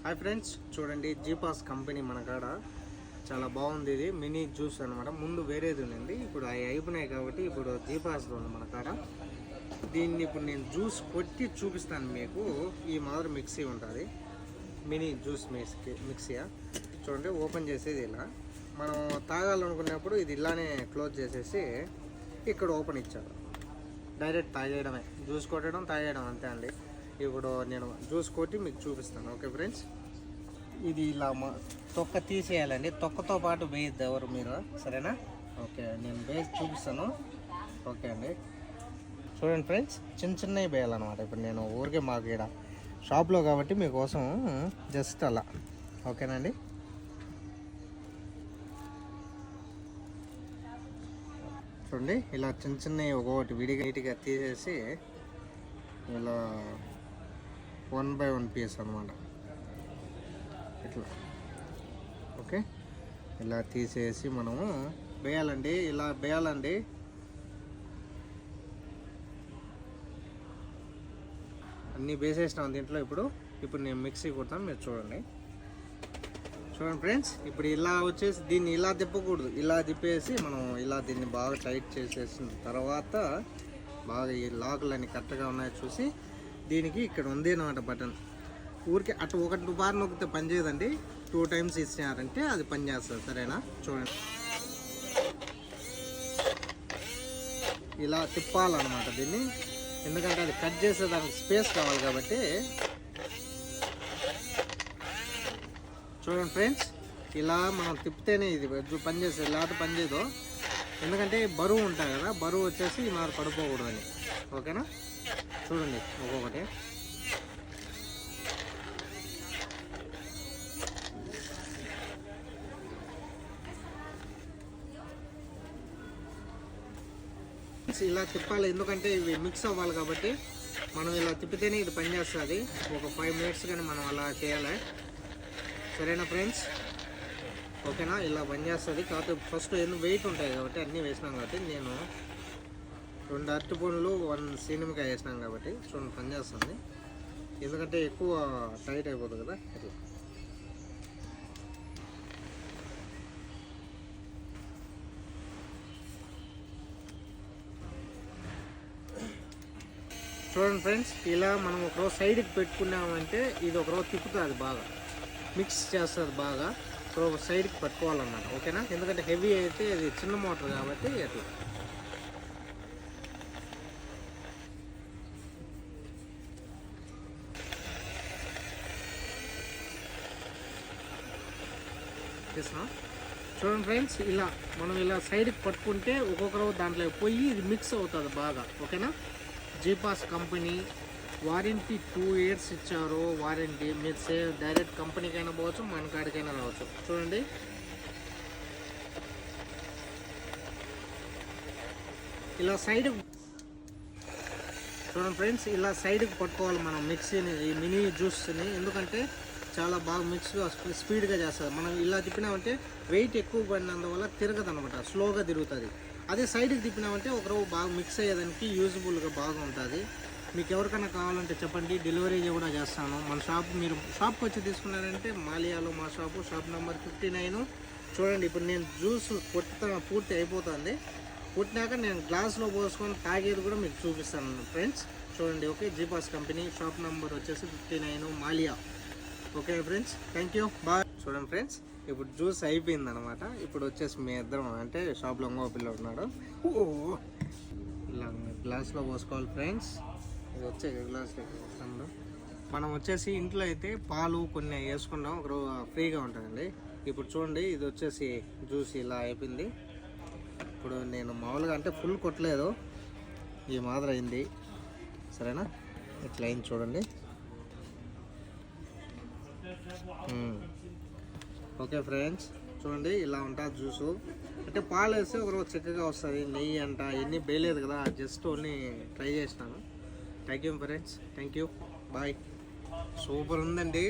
Hi friends, చూడండి జీపాస్ company మన కాడ చాలా బాగుంది. ఇది మినీ జ్యూస్ అనమాట. ముందు వేరేది ఉంది, ఇప్పుడు అవి అయిపోయినాయి కాబట్టి ఇప్పుడు జీపాస్లో ఉంది మన కాడ. దీన్ని ఇప్పుడు నేను జ్యూస్ కొట్టి చూపిస్తాను మీకు. ఈ మాదిరి మిక్సీ ఉంటుంది, మినీ జ్యూస్ మిక్సీ. చూడండి, ఓపెన్ చేసేది ఇలా. మనం తాగాలనుకున్నప్పుడు ఇది ఇలానే క్లోజ్ చేసేసి ఇక్కడ ఓపెన్ ఇచ్చారు. డైరెక్ట్ తాగేయడమే, జ్యూస్ కొట్టడం తాగేయడం అంతే అండి. ఇప్పుడు నేను జ్యూస్ కొట్టి మీకు చూపిస్తాను. ఓకే ఫ్రెండ్స్, ఇది ఇలా తొక్క తీసేయాలండి. తొక్కతో పాటు వేయద్దు ఎవరు మీరు, సరేనా? ఓకే, నేను వేసి చూపిస్తాను. ఓకే అండి, చూడండి ఫ్రెండ్స్, చిన్నవి వేయాలన్నమాట. ఇప్పుడు నేను ఊరికే మాకు ఇక్కడ షాప్లో కాబట్టి మీకోసం జస్ట్ అలా. ఓకేనండి, చూడండి ఇలా చిన్నవి ఒక్కొక్కటి విడిగా నీట్గా తీసేసి ఇలా 1 by 1 పీస్ అనమాట. ఇట్లా ఓకే, ఇలా తీసేసి మనము వేయాలండి. ఇలా వేయాలండి. అన్నీ వేసేసినాం దీంట్లో. ఇప్పుడు నేను మిక్సీ కొడతాను, మీరు చూడండి. చూడండి ఫ్రెండ్స్, ఇప్పుడు ఇలా వచ్చేసి దీన్ని ఇలా తిప్పకూడదు, ఇలా తిప్పేసి మనం ఇలా దీన్ని బాగా టైట్ చేసేసిన తర్వాత బాగా ఈ లాకులన్నీ కరెక్ట్గా ఉన్నాయో చూసి దీనికి ఇక్కడ ఉంది అన్నమాట బటన్. ఊరికే అటు ఒకటి బార్ నొక్కితే పని చేయదండి, 2 times ఇచ్చినారంటే అది పని చేస్తుంది, సరేనా? చూడండి, ఇలా తిప్పాలన్నమాట దీన్ని, ఎందుకంటే అది కట్ చేసే దానికి స్పేస్ కావాలి కాబట్టి. చూడండి ఫ్రెండ్స్, ఇలా మనం తిప్పితేనే ఇది పని చేసేది, లేకపోతే పని చేయదు. ఎందుకంటే బరువు ఉంటాయి కదా, బరువు వచ్చేసి మరి పడిపోకూడదని. ఓకేనా? చూడండి ఒక్కొక్కటి. ఇలా తిప్పాలి, ఎందుకంటే ఇవి మిక్స్ అవ్వాలి కాబట్టి. మనం ఇలా తిప్పితేనే ఇది పనిచేస్తుంది. ఒక 5 minutes కానీ మనం అలా చేయాలి, సరేనా ఫ్రెండ్స్? ఓకేనా? ఇలా పనిచేస్తుంది. కాకపోతే ఫస్ట్ ఎన్ని వెయిట్ ఉంటాయి కాబట్టి అన్నీ వేసినాం కాబట్టి, నేను 2 అరటిపండ్లు 1 సీనిమకాయ వేసినాం కాబట్టి చూడండి పనిచేస్తుంది. ఎందుకంటే ఎక్కువ టైట్ అయిపోతుంది కదా. ఇట్లా చూడండి ఫ్రెండ్స్, ఇలా మనం ఒకరోజు సైడ్కి పెట్టుకున్నామంటే ఇది ఒకరోజు తిప్పుతుంది, బాగా మిక్స్ చేస్తుంది, బాగా ఒక సైడ్కి పట్టుకోవాలన్నమాట. ఓకేనా? ఎందుకంటే హెవీ అయితే ఇది చిన్న మోటార్ కాబట్టి అట్లా. చూడండి ఫ్రెండ్స్, ఇలా మనం ఇలా సైడ్కి పట్టుకుంటే ఒక్కొక్కరు దాంట్లో పోయి ఇది మిక్స్ అవుతుంది బాగా. ఓకేనా? జీపాస్ కంపెనీ వారంటీ 2 years ఇచ్చారు. వారంటీ మీరు డైరెక్ట్ కంపెనీకైనా పోవచ్చు, మన కాడికైనా రావచ్చు. చూడండి, ఇలా సైడ్ చూడండి ఫ్రెండ్స్, ఇలా సైడ్కి పట్టుకోవాలి మనం మిక్సీని, ఈ మినీ జ్యూస్ని. ఎందుకంటే చాలా బాగా మిక్స్గా స్పీడ్గా చేస్తుంది. మనం ఇలా తిప్పినామంటే వెయిట్ ఎక్కువ పడినందువల్ల తిరగదు అనమాట, స్లోగా తిరుగుతుంది. అదే సైడ్కి తిప్పినామంటే ఒకరోజు బాగా మిక్స్ అయ్యేదానికి యూజ్ఫుల్గా బాగా ఉంటుంది. మీకు ఎవరికైనా కావాలంటే చెప్పండి, డెలివరీ కూడా చేస్తాను. మన షాప్, మీరు షాప్కి వచ్చి తీసుకున్నారంటే మాలియాలో మా షాప్ నెంబర్ 59. చూడండి, ఇప్పుడు నేను జ్యూస్ పూర్తి అయిపోతుంది. పుట్టినాక నేను గ్లాస్లో పోసుకొని తాగేది కూడా మీకు చూపిస్తాను ఫ్రెండ్స్. చూడండి, ఓకే. జీపాస్ కంపెనీ, షాప్ నెంబర్ వచ్చేసి 59 మాలియా. Okay friends, thank you, bye. చూడండి ఫ్రెండ్స్, ఇప్పుడు జ్యూస్ అయిపోయింది అనమాట. ఇప్పుడు వచ్చేసి మీ ఇద్దరం, అంటే షాప్లో ఇంకో పిల్ల ఉన్నాడు, ఇలా గ్లాస్లో పోసుకోవాలి ఫ్రెండ్స్. ఇది వచ్చే గ్లాస్లో పోస్తాము. మనం వచ్చేసి ఇంట్లో అయితే పాలు కొన్ని వేసుకున్నాం, ఒకరోజు ఫ్రీగా ఉంటుందండి. ఇప్పుడు చూడండి, ఇది వచ్చేసి జ్యూస్ ఇలా అయిపోయింది. ఇప్పుడు నేను మామూలుగా అంటే ఫుల్ కొట్టలేదు, ఈ మాదిరి అయింది, సరేనా? ఇట్లా అయింది చూడండి. ఓకే ఫ్రెండ్స్, చూడండి ఇలా ఉంటుంది జ్యూసు. అంటే పాలు వేస్తే ఒకరోజు చక్కగా వస్తుంది. నెయ్యి అంట ఎన్ని వేయలేదు కదా, జస్ట్ ఓన్లీ ట్రై చేసినాను. Thank you friends, thank you, bye. Super ఉందండి.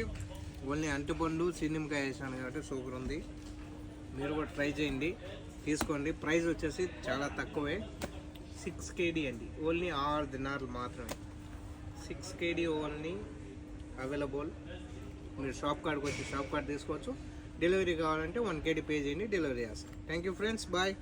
ఓన్లీ అంటిపండు సీనిమకాయ వేసాను కాబట్టి సూపర్ ఉంది. మీరు కూడా ట్రై చేయండి, తీసుకోండి. ప్రైస్ వచ్చేసి చాలా తక్కువే, 6 kg అండి. ఓన్లీ 6 దినార్లు మాత్రమే, 6 kg ఓన్లీ అవైలబుల్. మీరు షాప్ కార్డ్కి వచ్చి షాప్ కార్డ్ తీసుకోవచ్చు. డెలివరీ కావాలంటే 1 KD పే చేయండి, డెలివరీ చేస్తాం. Thank you friends, bye.